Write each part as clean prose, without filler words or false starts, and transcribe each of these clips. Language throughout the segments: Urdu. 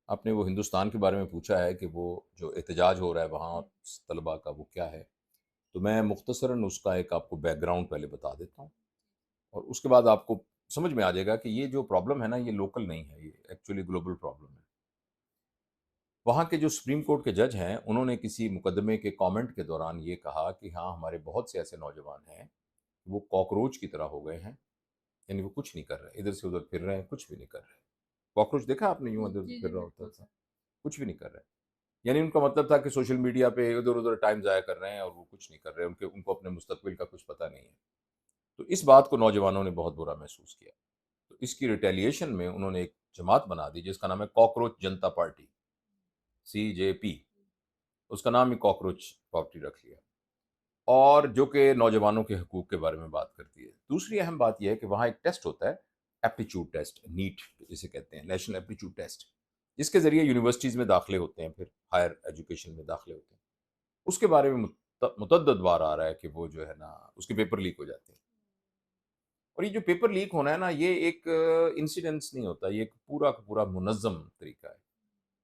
آپ نے وہ ہندوستان کے بارے میں پوچھا ہے کہ وہ جو احتجاج ہو رہا ہے وہاں طلباء کا وہ کیا ہے، تو میں مختصراً اس کا ایک آپ کو بیک گراؤنڈ پہلے بتا دیتا ہوں، اور اس کے بعد آپ کو سمجھ میں آ جائے گا کہ یہ جو پرابلم ہے نا، یہ لوکل نہیں ہے، یہ ایکچولی گلوبل پرابلم ہے۔ وہاں کے جو سپریم کورٹ کے جج ہیں، انہوں نے کسی مقدمے کے کامنٹ کے دوران یہ کہا کہ ہاں، ہمارے بہت سے ایسے نوجوان ہیں، وہ کاکروچ کی طرح ہو گئے ہیں، یعنی وہ کچھ نہیں کر رہے، ادھر سے ادھر پھر رہے ہیں، کچھ بھی نہیں کر رہے۔ کاکروچ دیکھا آپ نے، یوں ادھر جی پھر جی رہا ہوتا بالکل تھا، کچھ بھی نہیں کر رہے۔ یعنی ان کا مطلب تھا کہ سوشل میڈیا پہ ادھر ادھر ٹائم ضائع کر رہے ہیں اور وہ کچھ نہیں کر رہے، ان کو اپنے مستقبل کا کچھ پتہ نہیں ہے۔ تو اس بات کو نوجوانوں نے بہت برا محسوس کیا، تو اس کی ریٹیلیشن میں انہوں نے ایک جماعت بنا دی جس کا نام ہے کاکروچ جنتا پارٹی، CJP، اس کا نام ہی کاکروچ پارٹی رکھ لیا، اور جو کہ نوجوانوں کے حقوق کے بارے میں بات کرتی ہے۔ دوسری اہم بات یہ ہے کہ وہاں ایک ٹیسٹ ہوتا ہے، ایپٹیچیوڈ ٹیسٹ، نیٹ جسے کہتے ہیں، نیشنل ایپٹیچیوڈ ٹیسٹ، جس کے ذریعے یونیورسٹیز میں داخلے ہوتے ہیں، پھر ہائر ایجوکیشن میں داخلے ہوتے ہیں۔ اس کے بارے میں متعدد بار آ رہا ہے کہ وہ جو ہے نا، اس کے پیپر لیک ہو جاتے ہیں، اور یہ جو پیپر لیک ہونا ہے نا، یہ ایک انسیڈنس نہیں ہوتا، یہ ایک پورا کا پورا منظم طریقہ ہے۔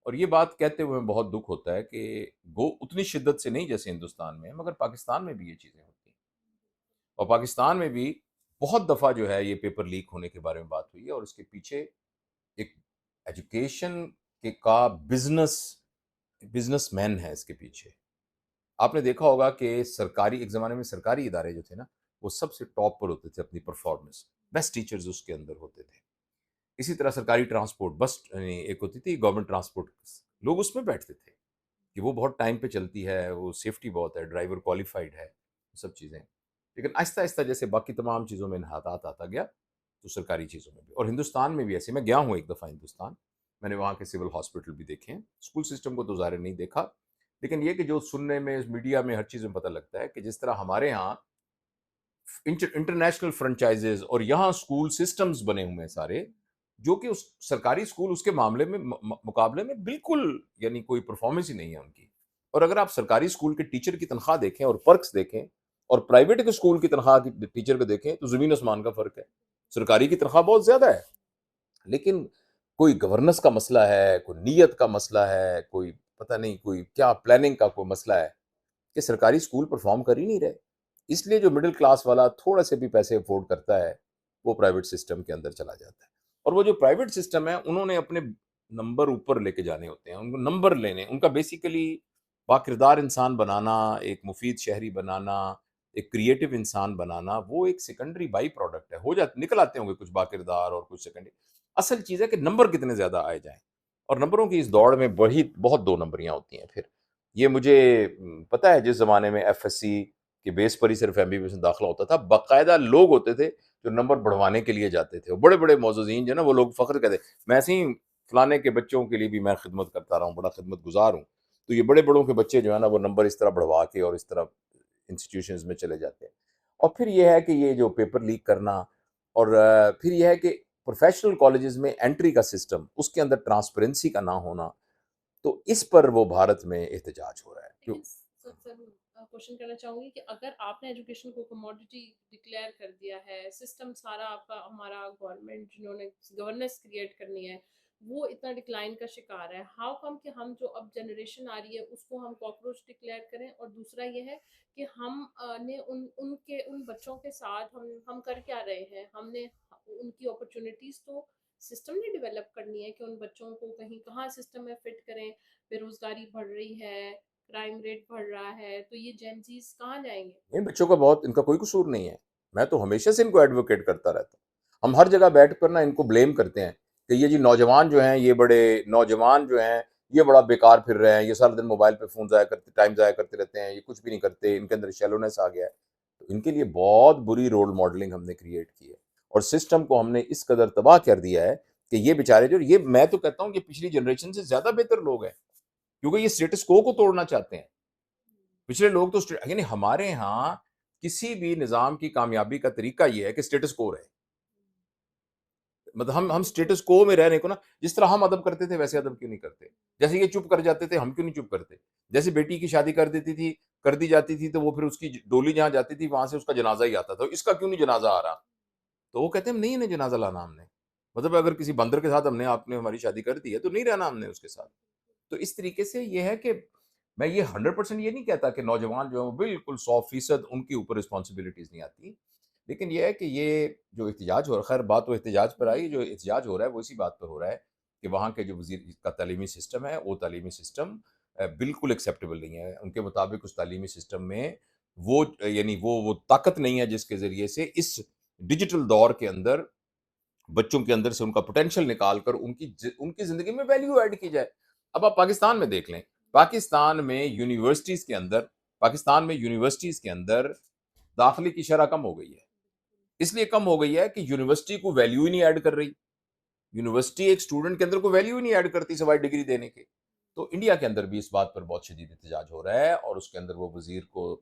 اور یہ بات کہتے ہوئے بہت دکھ ہوتا ہے کہ گو اتنی شدت سے نہیں جیسے ہندوستان میں ہے، مگر پاکستان میں بھی یہ چیزیں ہوتی ہیں، اور پاکستان میں بھی بہت دفعہ جو ہے یہ پیپر لیک ہونے کے بارے میں بات ہوئی ہے، اور اس کے پیچھے ایک ایجوکیشن کے کا بزنس مین ہے اس کے پیچھے۔ آپ نے دیکھا ہوگا کہ سرکاری ایک زمانے میں سرکاری ادارے جو تھے نا، وہ سب سے ٹاپ پر ہوتے تھے اپنی پرفارمنس، بیسٹ ٹیچرز اس کے اندر ہوتے تھے۔ اسی طرح سرکاری ٹرانسپورٹ بس، یعنی ایک ہوتی تھی گورنمنٹ ٹرانسپورٹ، لوگ اس میں بیٹھتے تھے کہ وہ بہت ٹائم پہ چلتی ہے، وہ سیفٹی بہت ہے، ڈرائیور کوالیفائڈ ہے، سب چیزیں۔ لیکن آہستہ آہستہ جیسے باقی تمام چیزوں میں انحطاط آتا گیا، تو سرکاری چیزوں میں بھی، اور ہندوستان میں بھی ایسے۔ میں گیا ہوں ایک دفعہ ہندوستان، میں نے وہاں کے سول ہاسپٹل بھی دیکھے ہیں، اسکول سسٹم کو تو ظاہر نہیں دیکھا، لیکن یہ کہ جو سننے میں، میڈیا میں، ہر چیز میں پتہ لگتا ہے کہ جس طرح ہمارے ہاں انٹرنیشنل فرنچائزز اور یہاں اسکول سسٹمز بنے ہوئے ہیں سارے، جو کہ اس سرکاری اسکول اس کے معاملے میں مقابلے میں بالکل، یعنی کوئی پرفارمنس ہی نہیں ہے ان کی۔ اور اگر آپ سرکاری اسکول کے ٹیچر کی تنخواہ دیکھیں اور پرکس دیکھیں، اور پرائیویٹ کے اسکول کی تنخواہ کی ٹیچر کو دیکھیں، تو زمین آسمان کا فرق ہے۔ سرکاری کی تنخواہ بہت زیادہ ہے، لیکن کوئی گورننس کا مسئلہ ہے، کوئی نیت کا مسئلہ ہے، کوئی پتہ نہیں کوئی کیا پلاننگ کا کوئی مسئلہ ہے، کہ سرکاری اسکول پرفارم کر ہی نہیں رہے۔ اس لیے جو مڈل کلاس والا تھوڑا سے بھی پیسے افورڈ کرتا ہے، وہ پرائیویٹ سسٹم کے اندر چلا جاتا ہے، اور وہ جو پرائیویٹ سسٹم ہے، انہوں نے اپنے نمبر اوپر لے کے جانے ہوتے ہیں، ان کو نمبر لینے، ان کا بیسیکلی باکردار انسان بنانا، ایک مفید شہری بنانا، ایک کریٹو انسان بنانا، وہ ایک سیکنڈری بائی پروڈکٹ ہے، ہو جاتے نکل آتے ہوں گے کچھ باکردار اور کچھ سیکنڈری۔ اصل چیز ہے کہ نمبر کتنے زیادہ آئے جائیں، اور نمبروں کی اس دوڑ میں بہت دو نمبریاں ہوتی ہیں پھر۔ یہ مجھے پتا ہے، جس زمانے میں FSC کے بیس پر ہی صرف MBBS میں داخلہ ہوتا تھا، باقاعدہ لوگ ہوتے تھے جو نمبر بڑھوانے کے لیے جاتے تھے، اور بڑے بڑے معززین جو نا، وہ لوگ فخر کہتے میں ایسے ہی فلانے کے بچوں کے لیے بھی میں خدمت کرتا رہا ہوں، بڑا خدمت گزار ہوں، تو یہ بڑے بڑوں کے بچے جو ہے نا، وہ نمبر اس طرح بڑھوا کے اور اس طرح انسٹیٹیوشنز میں چلے جاتے ہیں۔ اور پھر یہ ہے کہ یہ جو پیپر لیک کرنا، اور پھر یہ ہے کہ پروفیشنل کالجز میں انٹری کا سسٹم، اس کے اندر ٹرانسپیرنسی کا نہ ہونا، تو اس پر وہ بھارت میں احتجاج ہو رہا ہے لیکن سر کوشچن کرنا چاہوں گی کہ اگر آپ نے ایجوکیشن کو کموڈٹی ڈکلیئر کر دیا ہے، سسٹم سارا آپ کا، ہمارا گورنمنٹ جنہوں نے گورننس کریٹ کرنی ہے وہ اتنا ڈکلائن کا شکار ہے، ہاؤ کم کہ ہم جو اب جنریشن آ رہی ہے اس کو ہم کاکروچ ڈکلیئر کریں؟ اور دوسرا یہ ہے کہ ہم نے ان بچوں کے ساتھ ہم کر کیا رہے ہیں؟ ہم نے ان کی اپرچونٹیز تو سسٹم نے ڈیولپ کرنی ہے کہ ان بچوں کو کہیں کہاں سسٹم میں فٹ کریں۔ بے روزگاری بڑھ رہی ہے، کرائم ریٹ بڑھ رہا ہے، تو یہ جینزیز کہاں جائیں گے؟ ان بچوں کا بہت، ان کا کوئی قصور نہیں ہے، میں تو ہمیشہ سے ان کو ایڈوکیٹ کرتا رہتا ہوں۔ ہم ہر جگہ بیٹھ کر نا ان کو بلیم کرتے ہیں کہ یہ جی نوجوان جو ہیں، یہ بڑے نوجوان جو ہیں، یہ بڑا بیکار پھر رہے ہیں، یہ سارا دن موبائل پہ فون ضائع کرتے، ٹائم ضائع کرتے رہتے ہیں، یہ کچھ بھی نہیں کرتے، ان کے اندر شیلونیس آ گیا ہے۔ تو ان کے لیے بہت بری رول ماڈلنگ ہم نے کریٹ کی ہے، اور سسٹم کو ہم نے اس قدر تباہ کر دیا ہے کہ یہ بیچارے جو، یہ میں تو کہتا ہوں کہ پچھلی جنریشن سے زیادہ بہتر لوگ ہیں، کیونکہ یہ اسٹیٹس کو توڑنا چاہتے ہیں۔ پچھلے لوگ تو یعنی ہمارے ہاں کسی بھی نظام کی کامیابی کا طریقہ یہ ہے کہ اسٹیٹس کو رہے، مطلب ہم بالکل اسٹیٹس کو میں رہنے کو نا، جس طرح ہم ادب کرتے تھے ویسے ادب کیوں نہیں کرتے؟ جیسے یہ چپ کر جاتے تھے، ہم کیوں نہیں چپ کرتے؟ جیسے بیٹی کی شادی کر دی جاتی تھی، تو وہ پھر اس کی ڈولی جہاں جاتی تھی وہاں سے اس کا جنازہ ہی آتا تھا، اس کا کیوں نہیں جنازہ آ رہا؟ تو وہ کہتے ہیں نہیں انہیں جنازہ لانا ہم نے، مطلب اگر کسی بندر کے ساتھ آپ نے ہماری شادی کر دی ہے تو نہیں رہنا ہم نے اس کے ساتھ. تو اس طریقے سے یہ ہے کہ میں یہ 100% یہ نہیں کہتا کہ نوجوان جو ہیں وہ بالکل 100% ان کے اوپر رسپانسبلٹیز نہیں آتی، لیکن یہ ہے کہ یہ جو احتجاج ہو رہا ہے، خیر بات تو احتجاج پر آئی، جو احتجاج ہو رہا ہے وہ اسی بات پر ہو رہا ہے کہ وہاں کے جو وزیر کا تعلیمی سسٹم ہے وہ تعلیمی سسٹم بالکل ایکسیپٹیبل نہیں ہے. ان کے مطابق اس تعلیمی سسٹم میں وہ یعنی وہ طاقت نہیں ہے جس کے ذریعے سے اس ڈیجیٹل دور کے اندر بچوں کے اندر سے ان کا پوٹینشیل نکال کر ان کی زندگی میں ویلیو ایڈ کی جائے. اب آپ پاکستان میں دیکھ لیں، پاکستان میں یونیورسٹیز کے اندر داخلے کی شرح کم ہو گئی ہے. اس لیے کم ہو گئی ہے کہ یونیورسٹی کو ویلیو ہی نہیں ایڈ کر رہی. یونیورسٹی ایک اسٹوڈنٹ کے اندر کو ویلیو ہی نہیں ایڈ کرتی سوائے ڈگری دینے کے. تو انڈیا کے اندر بھی اس بات پر بہت شدید احتجاج ہو رہا ہے، اور اس کے اندر وہ وزیر کو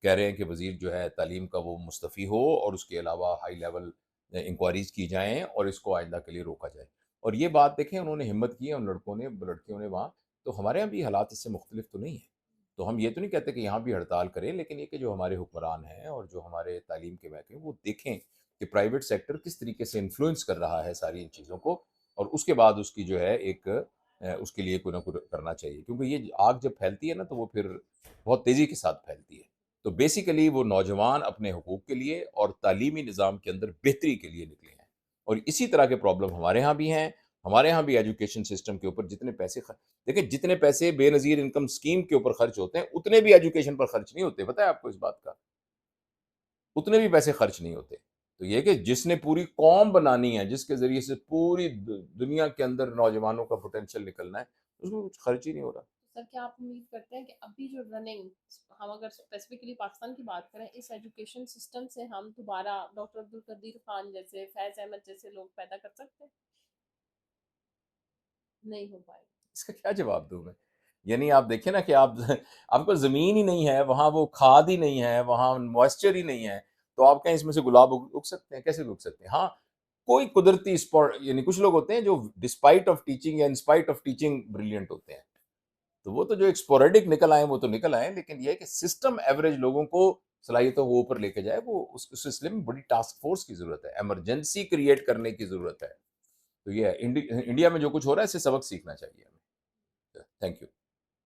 کہہ رہے ہیں کہ وزیر جو ہے تعلیم کا وہ مستعفی ہو، اور اس کے علاوہ ہائی لیول انکوائریز کی جائیں اور اس کو آئندہ کے لیے روکا جائے. اور یہ بات دیکھیں انہوں نے ہمت کی ہے ان لڑکیوں نے وہاں. تو ہمارے یہاں بھی حالات اس سے مختلف تو نہیں ہیں. تو ہم یہ تو نہیں کہتے کہ یہاں بھی ہڑتال کریں، لیکن یہ کہ جو ہمارے حکمران ہیں اور جو ہمارے تعلیم کے محکمے وہ دیکھیں کہ پرائیویٹ سیکٹر کس طریقے سے انفلوئنس کر رہا ہے ساری ان چیزوں کو، اور اس کے بعد اس کی جو ہے ایک اس کے لیے کوئی نہ کوئی کرنا چاہیے. کیونکہ یہ آگ جب پھیلتی ہے نا تو وہ پھر بہت تیزی کے ساتھ پھیلتی ہے. تو بیسیکلی وہ نوجوان اپنے حقوق کے لیے اور تعلیمی نظام کے اندر بہتری کے لیے نکلے ہیں، اور اسی طرح کے پرابلم ہمارے ہاں بھی ہیں. ہمارے ہاں بھی ایجوکیشن سسٹم کے اوپر جتنے پیسے دیکھیں جتنے پیسے بے نظیر انکم اسکیم کے اوپر خرچ ہوتے ہیں اتنے بھی ایجوکیشن پر خرچ نہیں ہوتے. پتہ ہے آپ کو اس بات کا؟ اتنے بھی پیسے خرچ نہیں ہوتے. تو یہ کہ جس نے پوری قوم بنانی ہے، جس کے ذریعے سے پوری دنیا کے اندر نوجوانوں کا پوٹینشیل نکلنا ہے، اس میں کچھ خرچ ہی نہیں ہو رہا. سر کیا آپ امید کرتے ہیں کہ ابھی جو رننگ، ہم اگر اسپیسیفکلی پاکستان کی بات کریں، اس ایجوکیشن سسٹم سے ہم دوبارہ ڈاکٹر عبدالقدیر خان جیسے، فیض احمد جیسے لوگ پیدا کر سکتے ہیں؟ نہیں ہو پائے. اس کا کیا جواب دوں میں؟ یعنی آپ دیکھیں نا کہ آپ کو زمین ہی نہیں ہے وہاں، وہ کھاد ہی نہیں ہے وہاں، موئسچر ہی نہیں ہے، تو آپ کہیں اس میں سے گلاب اگ سکتے ہیں؟ کیسے اگ سکتے ہیں؟ ہاں کوئی قدرتی یعنی کچھ لوگ ہوتے ہیں جو ڈسپائٹ آف ٹیچنگ یا انسپائٹ آف ٹیچنگ بریلینٹ ہوتے ہیں. تو وہ تو جو ایک اسپوریڈک نکل آئے وہ تو نکل آئے، لیکن یہ ہے کہ سسٹم ایوریج لوگوں کو صلاحیتوں کو اوپر لے کے جائے، وہ اس سلسلے میں بڑی ٹاسک فورس کی ضرورت ہے، ایمرجنسی کریٹ کرنے کی ضرورت ہے. تو یہ ہے انڈیا میں جو کچھ ہو رہا ہے اس سے سبق سیکھنا چاہیے ہمیں. Thank you.